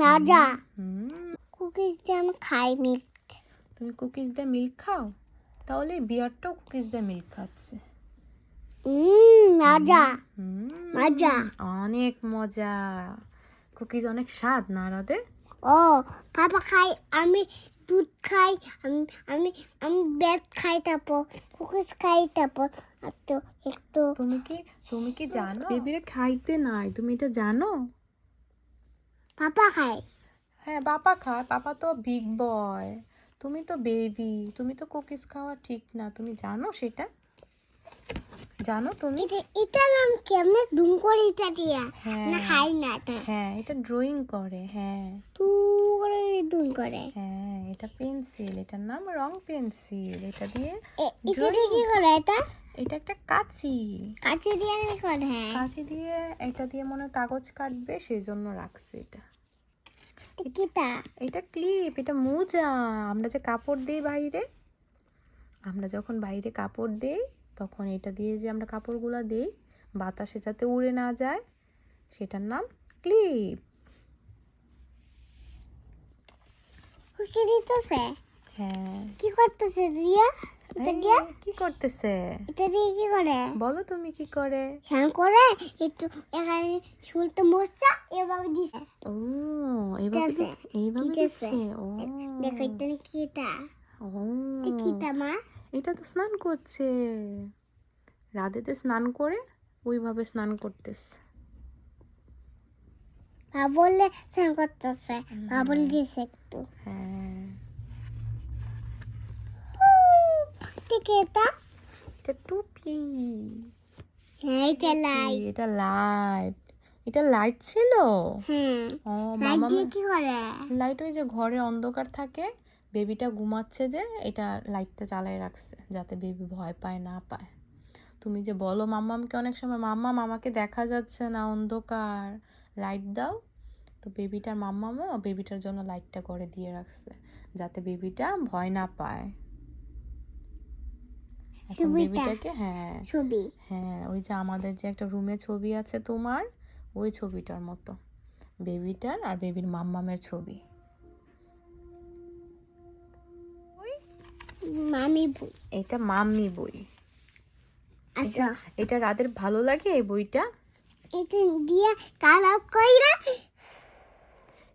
মজা। হুম, কুকিজ দিয়ে আমি খাই মিল্ক। তুমি কুকিজ দিয়ে মিল্ক খাও? তাহলে এই বিয়ারটাও কুকিজ দিয়ে মিল্ক খাচ্ছে। মজা হুম, মজা। অনেক মজা। কুকিজ অনেক স্বাদ না রাধে? ও পাপা খাই, আমি দুধ খাই, আমি আমি আমি ব্রেড খাই, তারপর কুকিজ খাই, তারপর একটু একটু তুমি কি জানো বেবিরে খাইতে নাই? তুমি এটা জানো? পাপা খাই। হ্যাঁ, পাপা খায়, পাপা তো বিগ বয়, তুমি তো বেবি, তুমি তো কুকিজ খাওয়া ঠিক না, তুমি জানো সেটা? জানো তুমি? এটা নাম কেমনে দুম করে এটা দিয়া না হ্যাঁ খাই না এটা হ্যাঁ, এটা ড্রয়িং করে। হ্যাঁ তু করে দুম করে। হ্যাঁ, এটা পেন্সিল, এটার নাম রং পেন্সিল, এটা দিয়ে এটা দিয়ে কি করে এটা? এটা একটা কাঁচি। কাঁচি দিয়ে কি করে? হ্যাঁ, কাঁচি দিয়ে, এটা দিয়ে মনে হয় কাগজ কাটবে, সেই জন্য রাখছে এটা। কিটা এটা ক্লিপ, এটা মোজা। আমরা যে কাপড় দিই বাইরে, আমরা যখন বাইরে কাপড় দিই, তখন এটা দিয়ে যে আমরা কাপড়গুলো দিই বাতাসে যাতে উড়ে না যায়, সেটার নাম ক্লিপ। কি দিতেছে? হ্যাঁ, কি করতেছে রিয়া? এটা এই, দিয়ে কি করতেছে? এটা দিয়ে কি করে? বলো তুমি কি করে? স্নান করে একটু এখানে শুনতে মশা এভাবে দিছে। ও, এইভাবে দিতেছে। এইভাবে দিতেছে। দিচ্ছে। ও দেখো এটা কিটা? ও, এটা কিটা মা? এটা তো স্নান করছে। রাধেতে স্নান করে ওইভাবে স্নান করতেছে। বললে স্নান করতেছে, বল দিছে একটু। হ্যাঁ, ঠিক এটা? এটা টুপি। হ্যাঁ এটা লাই। এটা লাইট। এটা লাইট ছিল। হ্যাঁ, ও লাইট মামা, দিয়ে কি করে? লাইট ওই যে ঘরে অন্ধকার থাকে, বেবিটা ঘুমাচ্ছে যে, এটা লাইটটা জ্বালায় রাখছে যাতে বেবি ভয় পায় না পায়। তুমি যে বলো মাম্মামকে অনেক সময়, মাম্মাম আমাকে দেখা যাচ্ছে না, অন্ধকার, লাইট দাও, তো বেবিটার মাম্মামও বেবিটার জন্য লাইটটা করে দিয়ে রাখছে যাতে বেবিটা ভয় না পায়। এখন ছবিটা বেবিটাকে, হ্যাঁ ছবি। হ্যাঁ, ওই যে আমাদের যে একটা রুমে ছবি আছে তোমার, ওই ছবিটার মতো, বেবিটার আর বেবির মাম্মামের ছবি। মামি বই। এটা মাম্মি বই। আচ্ছা, এটা রাদের ভালো লাগে এই বইটা। এটা দিয়ে কালার কইরা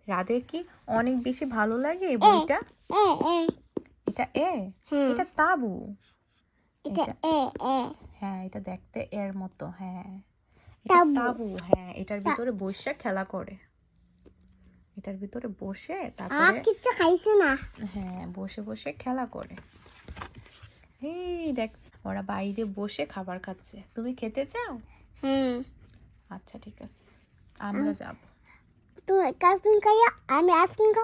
রাদের কি অনেক বেশি ভালো লাগে এই বইটা। এ এ এটা এ, হ্যাঁ, এটা তাবু। এটা এ এ হ্যাঁ, এটা দেখতে এর মতো। হ্যাঁ, এটা তাবু। তাবু। হ্যাঁ, এটার ভিতরে বসে খেলা করে, এটার ভিতরে বসে তারপরে, কিছু খাইছে না। হ্যাঁ, বসে বসে খেলা করে। এই দেখ, ওরা বাইরে বসে খাবার খাচ্ছে, তুমি খেতে চাও? হ্যাঁ, আচ্ছা ঠিক আছে, আমরা যাব। তুমি কাসমিন খাইয়া আমি আইসক্রিম